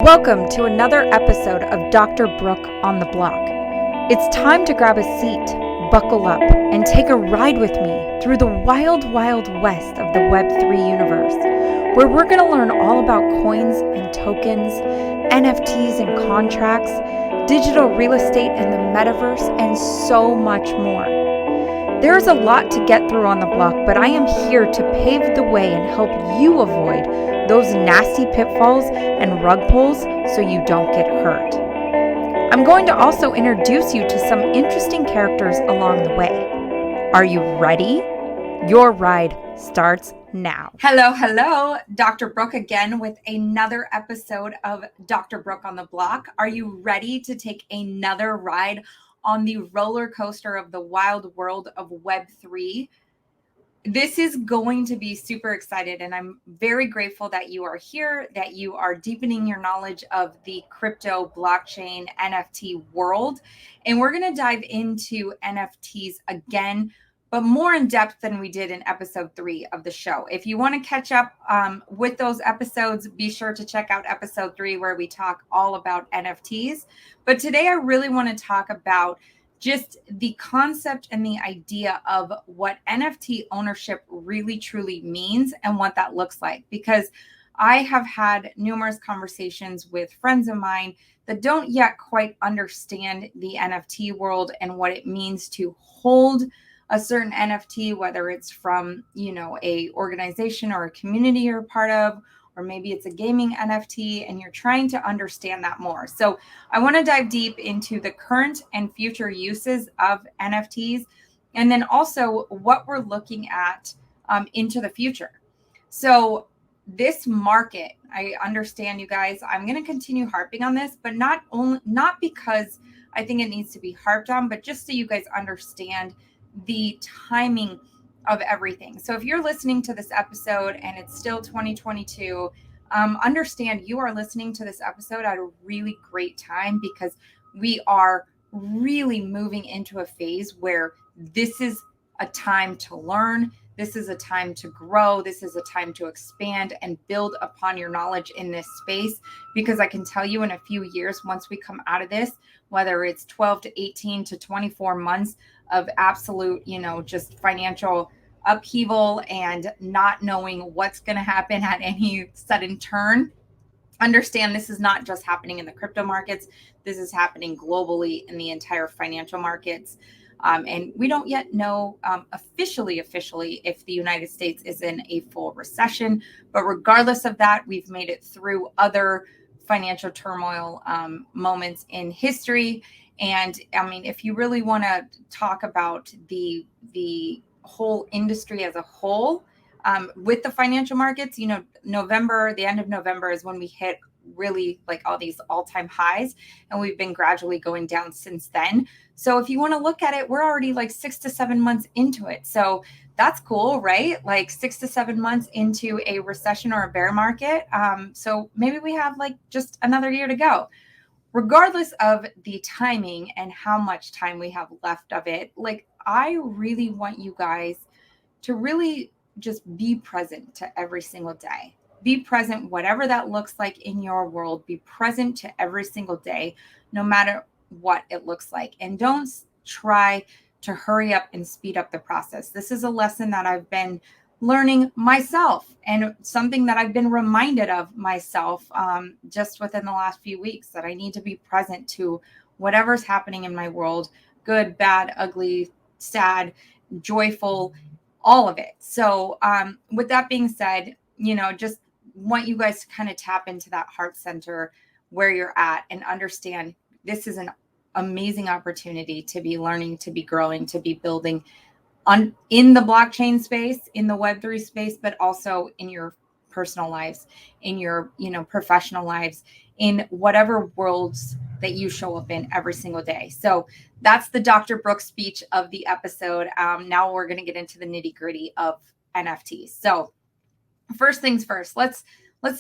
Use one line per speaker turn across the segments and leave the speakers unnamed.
Welcome to another episode of Dr. Brook on the Block. It's time to grab a seat, buckle up, and take a ride with me through the wild, wild west of the Web3 universe, where we're going to learn all about coins and tokens, NFTs and contracts, digital real estate and the metaverse, and so much more. There's a lot to get through on the block, but I am here to pave the way and help you avoid those nasty pitfalls and rug pulls so you don't get hurt. I'm going to also introduce you to some interesting characters along the way. Are you ready? Your ride starts now. Hello, Dr. Brook again with another episode of Dr. Brook on the Block. Are you ready to take another ride on the roller coaster of the wild world of Web3? This is going to be super excited, and I'm very grateful that you are here, that you are deepening your knowledge of the crypto, blockchain, NFT world. And we're going to dive into NFTs again, but more in depth than we did in episode 3 of the show. If you want to catch up with those episodes, be sure to check out episode 3 where we talk all about NFTs. But today I really want to talk about just the concept and the idea of what NFT ownership really truly means and what that looks like. Because I have had numerous conversations with friends of mine that don't yet quite understand the NFT world and what it means to hold a certain NFT, whether it's from, a organization or a community you're a part of, or maybe it's a gaming NFT, and you're trying to understand that more. So I want to dive deep into the current and future uses of NFTs, and then also what we're looking at into the future. So this market, I understand, you guys, I'm going to continue harping on this, but not because I think it needs to be harped on, but just so you guys understand the timing of everything. So if you're listening to this episode and it's still 2022, understand you are listening to this episode at a really great time, because we are really moving into a phase where this is a time to learn. This is a time to grow. This is a time to expand and build upon your knowledge in this space, because I can tell you in a few years, once we come out of this, whether it's 12 to 18 to 24 months of absolute, just financial upheaval and not knowing what's going to happen at any sudden turn, understand this is not just happening in the crypto markets. This is happening globally in the entire financial markets. And we don't yet know officially if the United States is in a full recession. But regardless of that, we've made it through other financial turmoil moments in history. And I mean, if you really want to talk about the whole industry as a whole, with the financial markets, November, the end of November is when we hit really like all these all-time highs, and we've been gradually going down since then. So if you want to look at it, we're already like 6 to 7 months into it. So that's cool, right? Like 6 to 7 months into a recession or a bear market. So maybe we have like just another year to go. Regardless of the timing and how much time we have left of it, like I really want you guys to really just be present to every single day. Be present, whatever that looks like in your world. Be present to every single day, no matter what it looks like. And don't try to hurry up and speed up the process. This is a lesson that I've been learning myself, and something that I've been reminded of myself just within the last few weeks, that I need to be present to whatever's happening in my world, good, bad, ugly, sad, joyful, all of it. So with that being said, just want you guys to kind of tap into that heart center where you're at and understand this is an amazing opportunity to be learning, to be growing, to be building in the blockchain space, in the Web3 space, but also in your personal lives, in your, professional lives, in whatever worlds that you show up in every single day. So that's the Dr. Brook speech of the episode. Now we're going to get into the nitty gritty of NFTs. So first things first, let's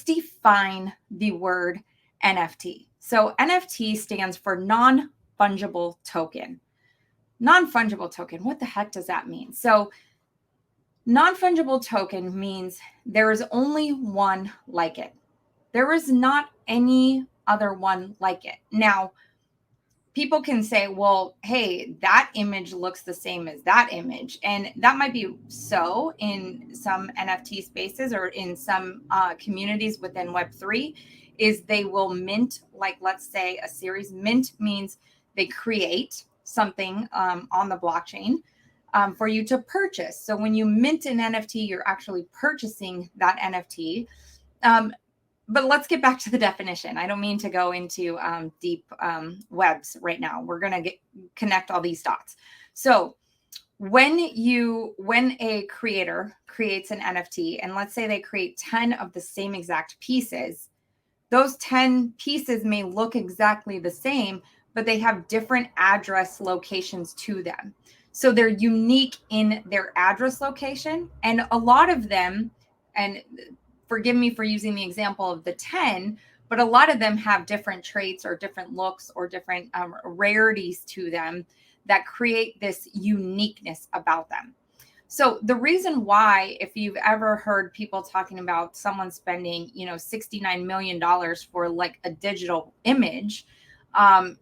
define the word NFT. So NFT stands for non-fungible token. Non-fungible token, what the heck does that mean? So non-fungible token means there is only one like it. There is not any other one like it. Now, people can say, well, hey, that image looks the same as that image. And that might be so in some NFT spaces or in some communities within Web3, is they will mint, like, let's say a series. Mint means they create something on the blockchain for you to purchase. So when you mint an NFT, you're actually purchasing that NFT. But let's get back to the definition. I don't mean to go into deep webs right now. We're going to connect all these dots. So when a creator creates an NFT, and let's say they create 10 of the same exact pieces, those 10 pieces may look exactly the same, but they have different address locations to them. So they're unique in their address location. And a lot of them, and forgive me for using the example of the 10, but a lot of them have different traits or different looks or different rarities to them that create this uniqueness about them. So the reason why, if you've ever heard people talking about someone spending, $69 million for like a digital image,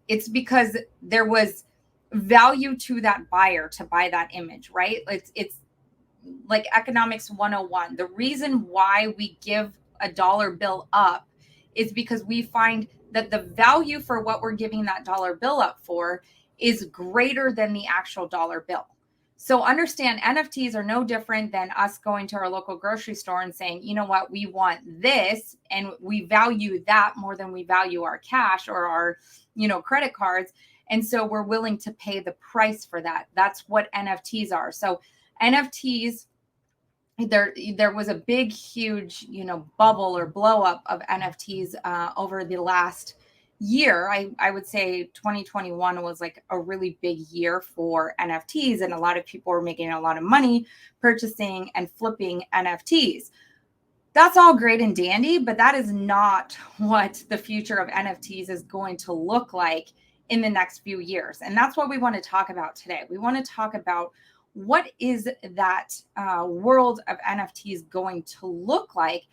it's because there was value to that buyer to buy that image, right? It's like economics 101. The reason why we give a dollar bill up is because we find that the value for what we're giving that dollar bill up for is greater than the actual dollar bill. So understand, NFTs are no different than us going to our local grocery store and saying, you know what, we want this, and we value that more than we value our cash or our, credit cards. And so we're willing to pay the price for that. That's what NFTs are. So NFTs, there was a big, huge, bubble or blow up of NFTs over the last year. I would say 2021 was like a really big year for NFTs, and a lot of people were making a lot of money purchasing and flipping NFTs. That's all great and dandy, but that is not what the future of NFTs is going to look like in the next few years. And that's what we want to talk about today. We want to talk about what is that world of NFTs going to look like,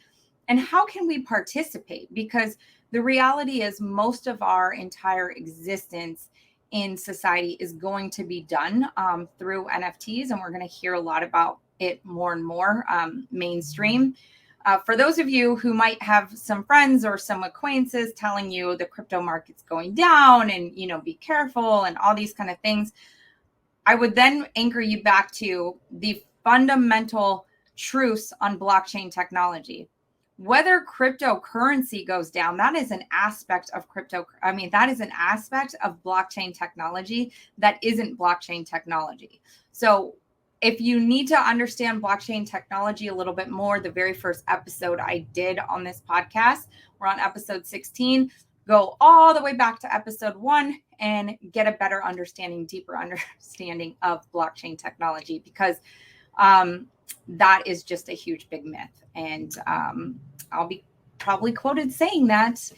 and how can we participate? Because the reality is most of our entire existence in society is going to be done through NFTs, and we're going to hear a lot about it more and more mainstream. For those of you who might have some friends or some acquaintances telling you the crypto market's going down and, be careful and all these kind of things, I would then anchor you back to the fundamental truths on blockchain technology. Whether cryptocurrency goes down, that is an aspect of that is an aspect of blockchain technology that isn't blockchain technology. So if you need to understand blockchain technology a little bit more, the very first episode I did on this podcast, we're on episode 16, go all the way back to episode 1 and get a better understanding, deeper understanding of blockchain technology, because that is just a huge, big myth. And I'll be probably quoted saying that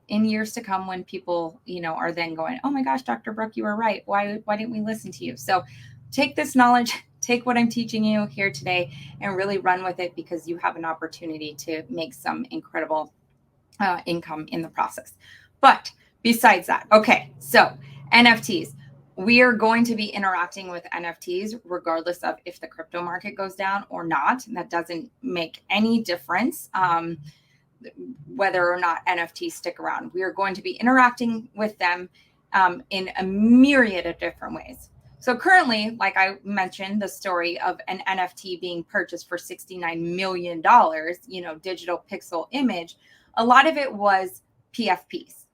in years to come when people, are then going, oh my gosh, Dr. Brook, you were right. Why didn't we listen to you? So take this knowledge, take what I'm teaching you here today, and really run with it, because you have an opportunity to make some incredible income in the process. But besides that, okay, so NFTs. We are going to be interacting with NFTs regardless of if the crypto market goes down or not. That doesn't make any difference whether or not NFTs stick around. We are going to be interacting with them in a myriad of different ways. So currently, like I mentioned, the story of an NFT being purchased for $69 million, digital pixel image, a lot of it was PFPs.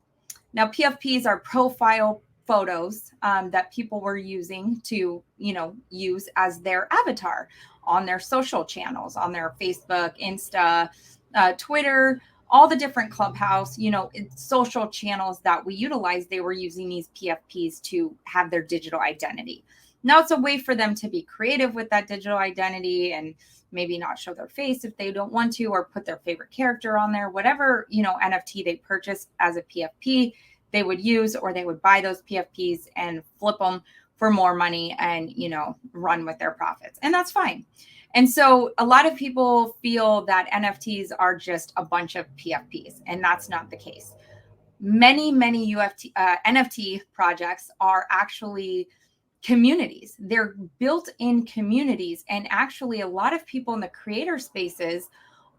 Now, PFPs are profile photos that people were using to, use as their avatar on their social channels, on their Facebook, Insta, Twitter, all the different Clubhouse, social channels that we utilize. They were using these PFPs to have their digital identity. Now it's a way for them to be creative with that digital identity and maybe not show their face if they don't want to, or put their favorite character on there, whatever, NFT they purchased as a PFP they would use, or they would buy those PFPs and flip them for more money and, run with their profits. And that's fine. And so a lot of people feel that NFTs are just a bunch of PFPs, and that's not the case. many NFT projects are actually communities. They're built in communities. And actually, a lot of people in the creator spaces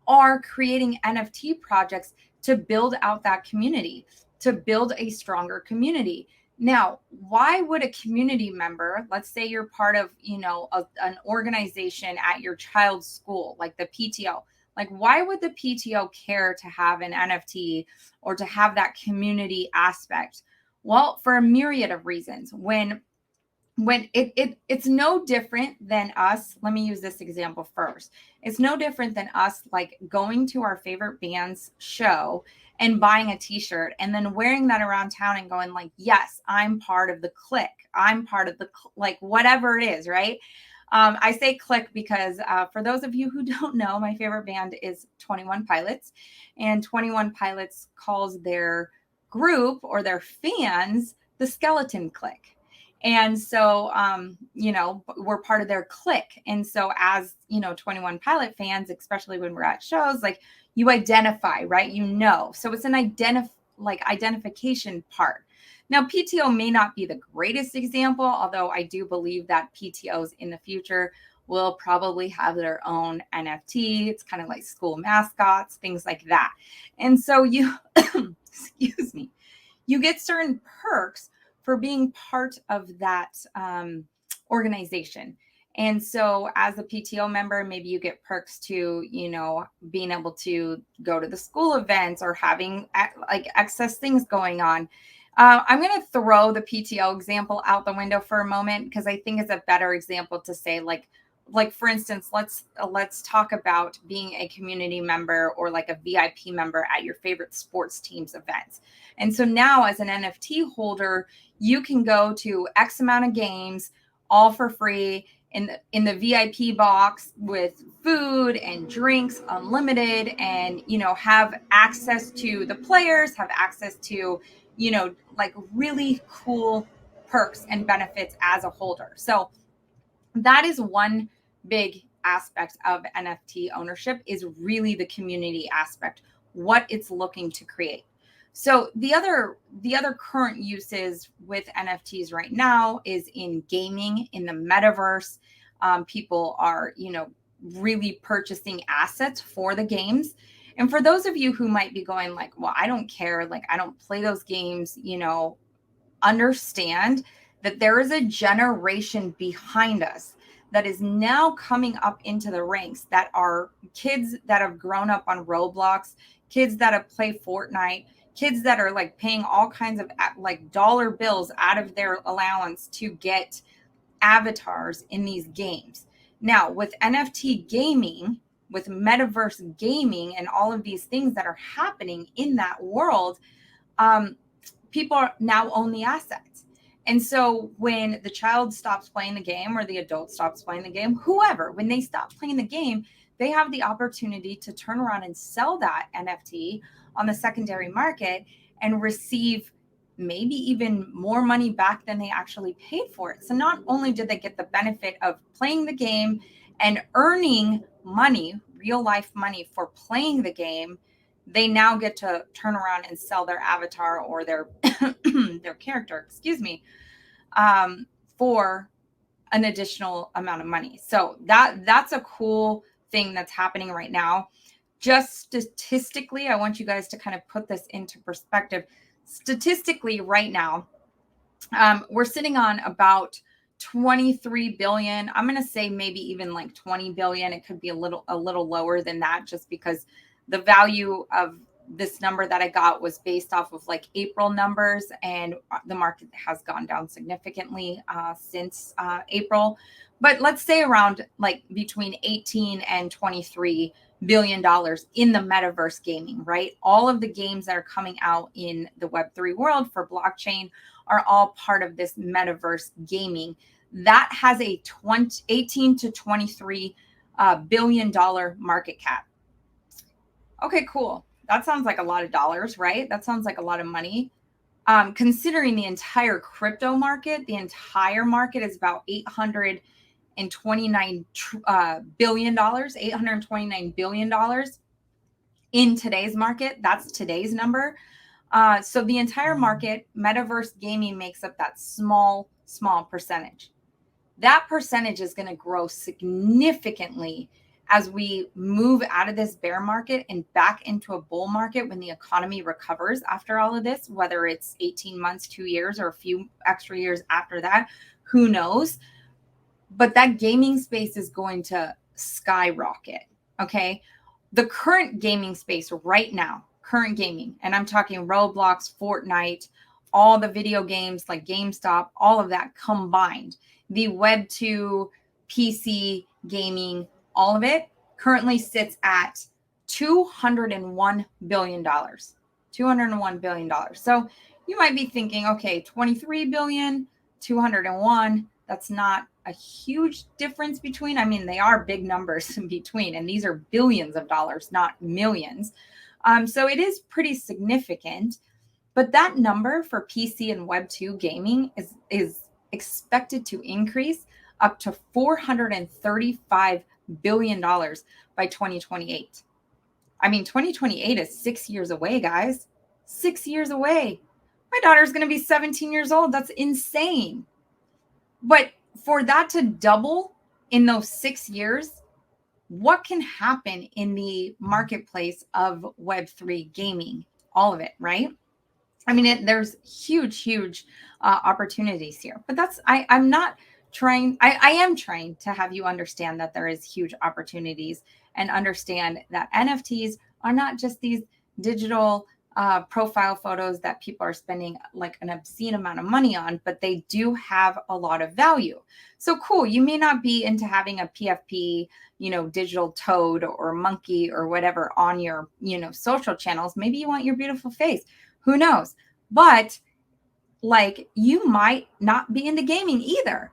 are creating NFT projects to build out that community, to build a stronger community. Now, why would a community member, let's say you're part of, an organization at your child's school, like the PTO, like why would the PTO care to have an NFT or to have that community aspect? Well, for a myriad of reasons. It's no different than us. Let me use this example first. It's no different than us like going to our favorite band's show and buying a t-shirt and then wearing that around town and going like, yes, I'm part of the clique. I'm part of the like whatever it is, right? I say clique because for those of you who don't know, my favorite band is 21 Pilots, and 21 Pilots calls their group or their fans the Skeleton Clique. And so, we're part of their clique. And so as, 21 Pilot fans, especially when we're at shows, like you identify, right? So it's an identification part. Now, PTO may not be the greatest example, although I do believe that PTOs in the future will probably have their own NFT. It's kind of like school mascots, things like that. And so excuse me, you get certain perks for being part of that organization. And so as a PTO member, maybe you get perks to, being able to go to the school events or having like excess things going on. I'm going to throw the PTO example out the window for a moment because I think it's a better example to say like for instance, let's talk about being a community member or like a VIP member at your favorite sports team's events. And so now as an NFT holder, you can go to X amount of games all for free in the VIP box with food and drinks unlimited, and have access to the players, have access to like really cool perks and benefits as a holder. So that is one big aspect of NFT ownership, is really the community aspect, what it's looking to create. So the other current uses with NFTs right now is in gaming, in the metaverse. People are, really purchasing assets for the games. And for those of you who might be going like, well, I don't care, like I don't play those games, understand that there is a generation behind us that is now coming up into the ranks, that are kids that have grown up on Roblox, kids that have played Fortnite, kids that are like paying all kinds of like dollar bills out of their allowance to get avatars in these games. Now, with NFT gaming, with metaverse gaming, and all of these things that are happening in that world, people now own the assets. And so when the child stops playing the game or the adult stops playing the game, whoever, when they stop playing the game, they have the opportunity to turn around and sell that NFT on the secondary market and receive maybe even more money back than they actually paid for it. So not only did they get the benefit of playing the game and earning money, real life money for playing the game, they now get to turn around and sell their avatar or their their character, for an additional amount of money. So that's a cool thing that's happening right now. Just statistically, I want you guys to kind of put this into perspective. Statistically, right now, we're sitting on about 23 billion. I'm going to say maybe even like 20 billion. It could be a little lower than that, just because the value of this number that I got was based off of like April numbers, and the market has gone down significantly since April. But let's say around like between 18 and 23 billion dollars in the metaverse gaming, right? All of the games that are coming out in the Web3 world for blockchain are all part of this metaverse gaming that has a 18 to 23 billion dollar market cap. Okay, cool. That sounds like a lot of dollars, right? That sounds like a lot of money. Considering the entire crypto market, the entire market is about $829 billion, $829 billion in today's market. That's today's number. So the entire market, metaverse gaming makes up that small percentage. That percentage is going to grow significantly as we move out of this bear market and back into a bull market when the economy recovers after all of this, whether it's 18 months, 2 years, or a few extra years after that, who knows? But that gaming space is going to skyrocket. Okay. The current gaming space right now, current gaming, and I'm talking Roblox, Fortnite, all the video games like GameStop, all of that combined, the Web 2, PC gaming, all of it currently sits at $201 billion. $201 billion. So you might be thinking, okay, 23 billion, 201, that's not a huge difference between. I mean, they are big numbers in between, and these are billions of dollars, not millions. So it is pretty significant. But that number for PC and Web 2 gaming is expected to increase up to $435 billion by 2028. I mean, 2028 is 6 years away, guys. 6 years away. My daughter's going to be 17 years old. That's insane. But for that to double in those 6 years, what can happen in the marketplace of Web3 gaming? All of it, right? I mean, there's huge opportunities here. But I'm not trying, I am trying to have you understand that there is huge opportunities and understand that NFTs are not just these digital profile photos that people are spending like an obscene amount of money on, but they do have a lot of value. So cool. You may not be into having a PFP, digital toad or monkey or whatever on your, social channels. Maybe you want your beautiful face. Who knows? But like, you might not be into gaming either.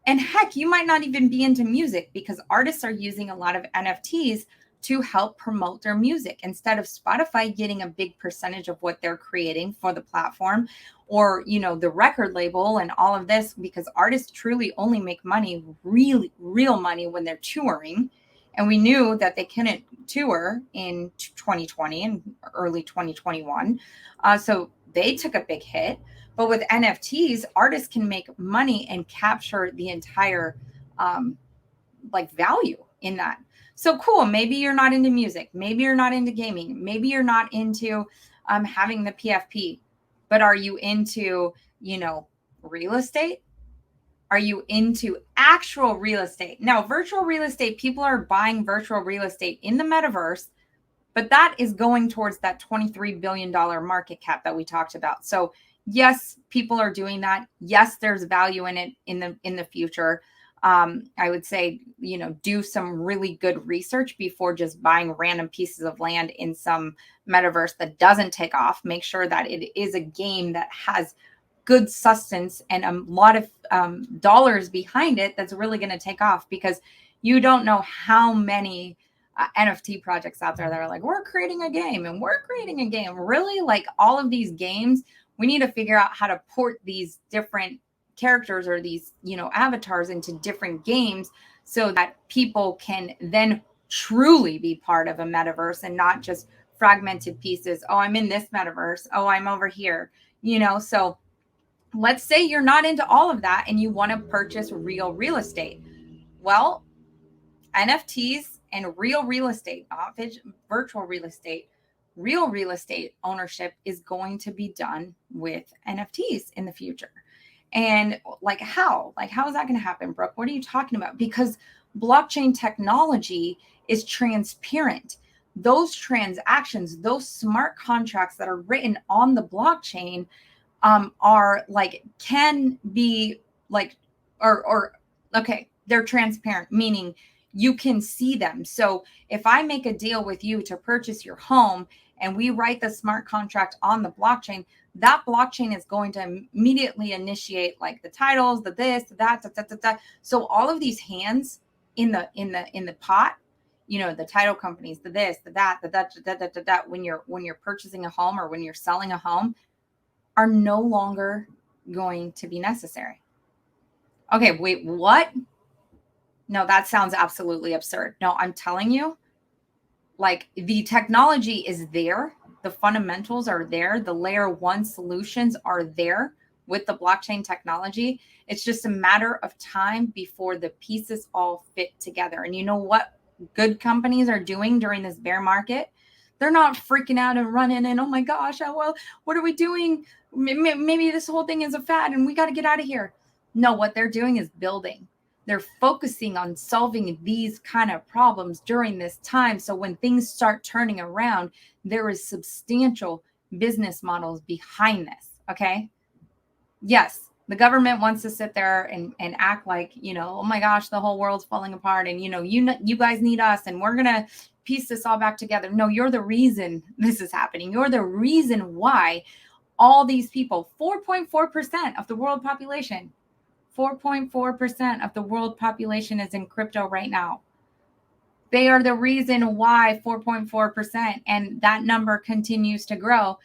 And heck, you might not even be into music, because artists are using a lot of NFTs to help promote their music instead of Spotify getting a big percentage of what they're creating for the platform, or, the record label and all of this, because artists truly only make money, really real money, when they're touring. And we knew that they couldn't tour in 2020 and early 2021. So they took a big hit. But with NFTs, artists can make money and capture the entire value in that. So cool. Maybe you're not into music. Maybe you're not into gaming. Maybe you're not into having the PFP. But are you into, real estate? Are you into actual real estate? Now, virtual real estate, people are buying virtual real estate in the metaverse, but that is going towards that $23 billion market cap that we talked about. So yes, people are doing that. Yes, there's value in it in the future. I would say, do some really good research before just buying random pieces of land in some metaverse that doesn't take off. Make sure that it is a game that has good substance and a lot of dollars behind it that's really going to take off, because you don't know how many NFT projects out there that are like, we're creating a game and we're creating a game. Really, like, all of these games, we need to figure out how to port these different characters or these, avatars into different games so that people can then truly be part of a metaverse and not just fragmented pieces. Oh, I'm in this metaverse. Oh, I'm over here, so let's say you're not into all of that and you want to purchase real estate. Well, NFTs and real estate, not virtual real estate, real estate ownership is going to be done with NFTs in the future. And how is that going to happen, Brooke? What are you talking about? Because blockchain technology is transparent. Those transactions, those smart contracts that are written on the blockchain are can be okay, they're transparent, meaning you can see them. So if I make a deal with you to purchase your home and we write the smart contract on the blockchain, that blockchain is going to immediately initiate the titles, the this, the that. So all of these hands in the pot, the title companies, the this, the that, when you're purchasing a home or when you're selling a home, are no longer going to be necessary. Okay, wait, what? No, that sounds absolutely absurd. No, I'm telling you, the technology is there. The fundamentals are there. The layer one solutions are there with the blockchain technology. It's just a matter of time before the pieces all fit together. And you know what good companies are doing during this bear market? They're not freaking out and running and, oh my gosh, well, what are we doing? Maybe this whole thing is a fad and we got to get out of here. No, what they're doing is building. They're focusing on solving these kind of problems during this time. So when things start turning around, there is substantial business models behind this. Okay. Yes, the government wants to sit there and act like, oh my gosh, the whole world's falling apart and, you guys need us and we're going to piece this all back together. No, you're the reason this is happening. You're the reason why all these people, 4.4% of the world population, 4.4% of the world population is in crypto right now. They are the reason why 4.4%, and that number continues to grow,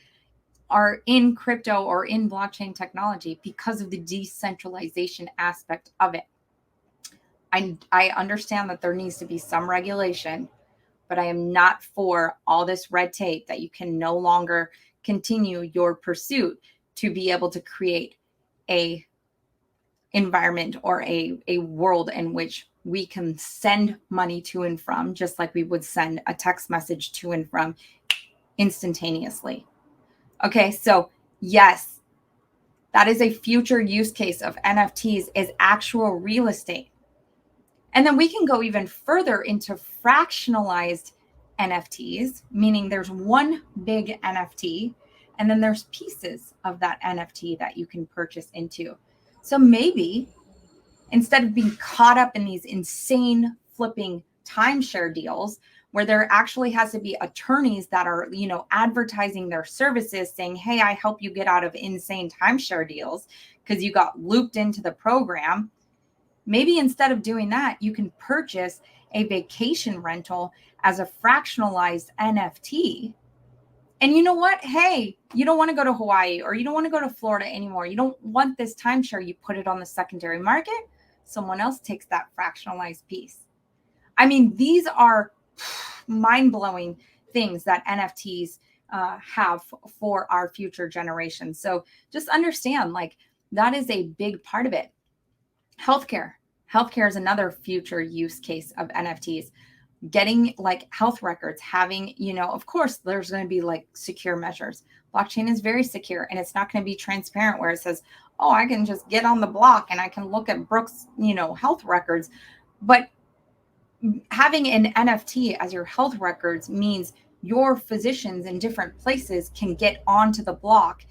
are in crypto or in blockchain technology because of the decentralization aspect of it. I understand that there needs to be some regulation, but I am not for all this red tape that you can no longer continue your pursuit to be able to create a environment or a world in which we can send money to and from, just like we would send a text message to and from instantaneously. Okay, so yes, that is a future use case of NFTs, is actual real estate. And then we can go even further into fractionalized NFTs, meaning there's one big NFT and then there's pieces of that NFT that you can purchase into. So maybe instead of being caught up in these insane flipping timeshare deals where there actually has to be attorneys that are, advertising their services saying, hey, I help you get out of insane timeshare deals because you got looped into the program. Maybe instead of doing that, you can purchase a vacation rental as a fractionalized NFT. And you know what? Hey, you don't want to go to Hawaii or you don't want to go to Florida anymore. You don't want this timeshare. You put it on the secondary market. Someone else takes that fractionalized piece. I mean, these are mind-blowing things that NFTs have for our future generations. So just understand, that is a big part of it. Healthcare is another future use case of NFTs. Getting health records, having, of course, there's going to be secure measures. Blockchain is very secure and it's not going to be transparent where it says, oh, I can just get on the block and I can look at Brook's, health records. But having an NFT as your health records means your physicians in different places can get onto the block,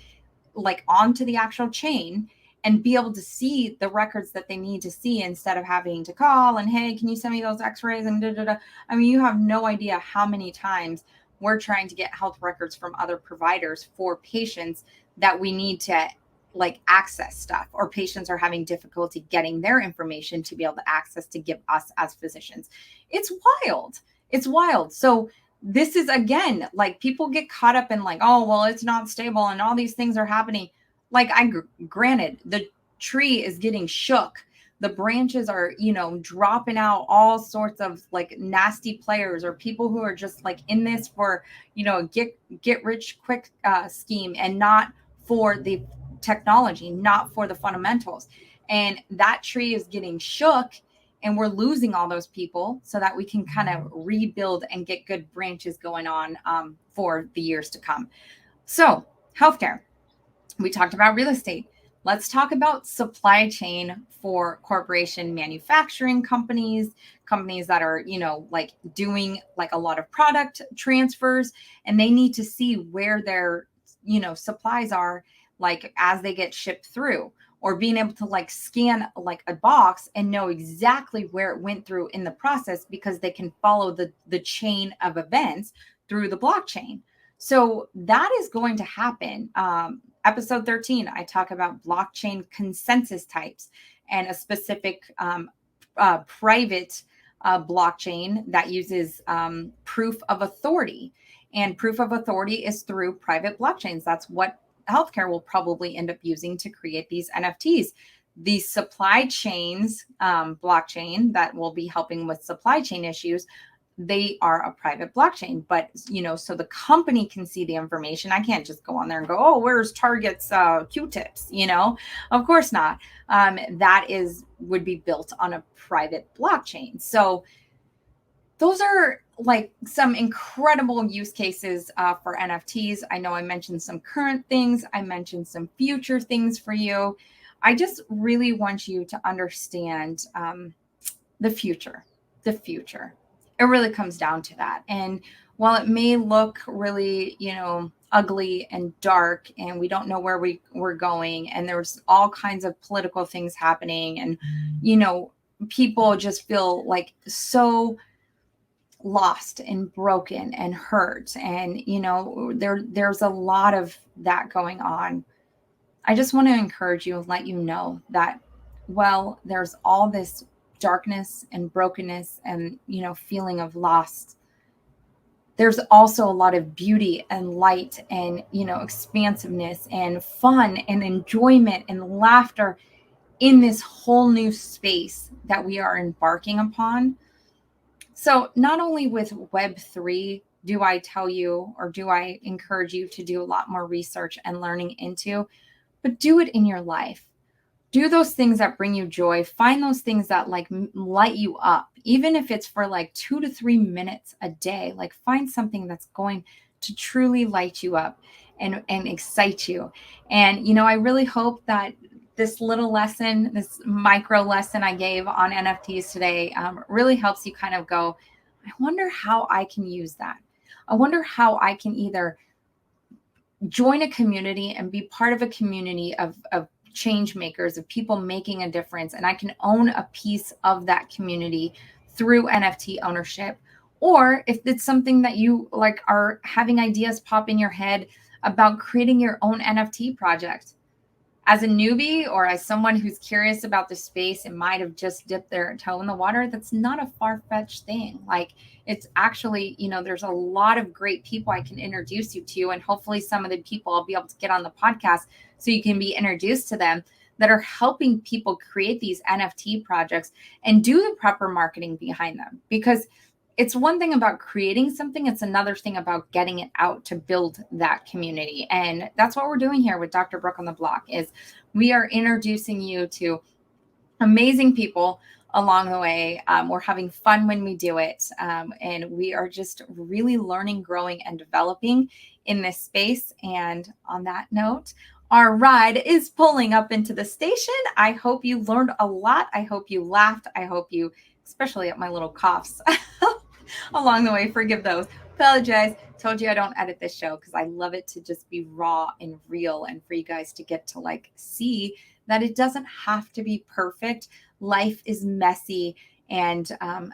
onto the actual chain, and be able to see the records that they need to see instead of having to call and, hey, can you send me those x-rays and da-da-da. I mean, you have no idea how many times we're trying to get health records from other providers for patients that we need to access stuff, or patients are having difficulty getting their information to be able to access to give us as physicians. It's wild. It's wild. So this is, again, people get caught up in oh, well, it's not stable and all these things are happening. Granted, the tree is getting shook. The branches are, dropping out all sorts of nasty players or people who are just in this for, get rich quick scheme and not for the technology, not for the fundamentals. And that tree is getting shook and we're losing all those people so that we can kind of rebuild and get good branches going on for the years to come. So healthcare. We talked about real estate. Let's talk about supply chain for corporation manufacturing companies that are, doing a lot of product transfers, and they need to see where their, supplies are, as they get shipped through, or being able to scan a box and know exactly where it went through in the process because they can follow the chain of events through the blockchain. So that is going to happen. Episode 13, I talk about blockchain consensus types and a specific private blockchain that uses proof of authority. And proof of authority is through private blockchains. That's what healthcare will probably end up using to create these NFTs. The supply chains blockchain that will be helping with supply chain issues they are a private blockchain, but so the company can see the information. I can't just go on there and go, oh, where's Target's Q-tips? Of course not. That would be built on a private blockchain. So those are like some incredible use cases for NFTs. I know I mentioned some current things. I mentioned some future things for you. I just really want you to understand the future. It really comes down to that. And while it may look really, ugly and dark, and we don't know where we're going, and there's all kinds of political things happening, and, people just feel like so lost and broken and hurt. And, there's a lot of that going on. I just want to encourage you and let you know that, well, there's all this darkness and brokenness and, feeling of loss. There's also a lot of beauty and light and, expansiveness and fun and enjoyment and laughter in this whole new space that we are embarking upon. So not only with Web3 do I tell you, or do I encourage you to do a lot more research and learning into, but do it in your life. Do those things that bring you joy. Find those things that like light you up, even if it's for like 2 to 3 minutes a day. Like find something that's going to truly light you up and excite you. And, I really hope that this little lesson, this micro lesson I gave on NFTs today really helps you kind of go, I wonder how I can use that. I wonder how I can either join a community and be part of a community of change makers, of people making a difference, and I can own a piece of that community through NFT ownership. Or if it's something that you like are having ideas pop in your head about creating your own NFT project. As a newbie or as someone who's curious about the space and might have just dipped their toe in the water, that's not a far-fetched thing. Like it's actually, there's a lot of great people I can introduce you to, and hopefully some of the people I'll be able to get on the podcast so you can be introduced to them, that are helping people create these NFT projects and do the proper marketing behind them. Because it's one thing about creating something, it's another thing about getting it out to build that community. And that's what we're doing here with Dr. Brook on the Block, is we are introducing you to amazing people along the way. We're having fun when we do it. And we are just really learning, growing, and developing in this space. And on that note, our ride is pulling up into the station. I hope you learned a lot. I hope you laughed. I hope you, especially at my little coughs along the way, forgive those. Apologize. Told you I don't edit this show because I love it to just be raw and real, and for you guys to get to like see that it doesn't have to be perfect. Life is messy, and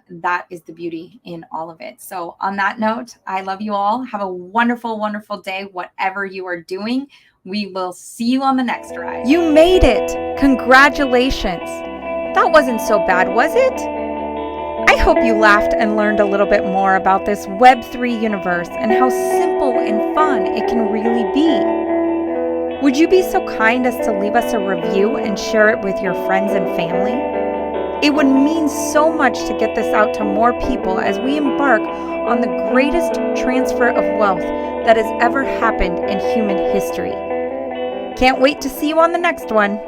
that is the beauty in all of it. So on that note, I love you all. Have a wonderful, wonderful day, whatever you are doing. We will see you on the next ride.
You made it! Congratulations! That wasn't so bad, was it? I hope you laughed and learned a little bit more about this Web3 universe and how simple and fun it can really be. Would you be so kind as to leave us a review and share it with your friends and family? It would mean so much to get this out to more people as we embark on the greatest transfer of wealth that has ever happened in human history. Can't wait to see you on the next one.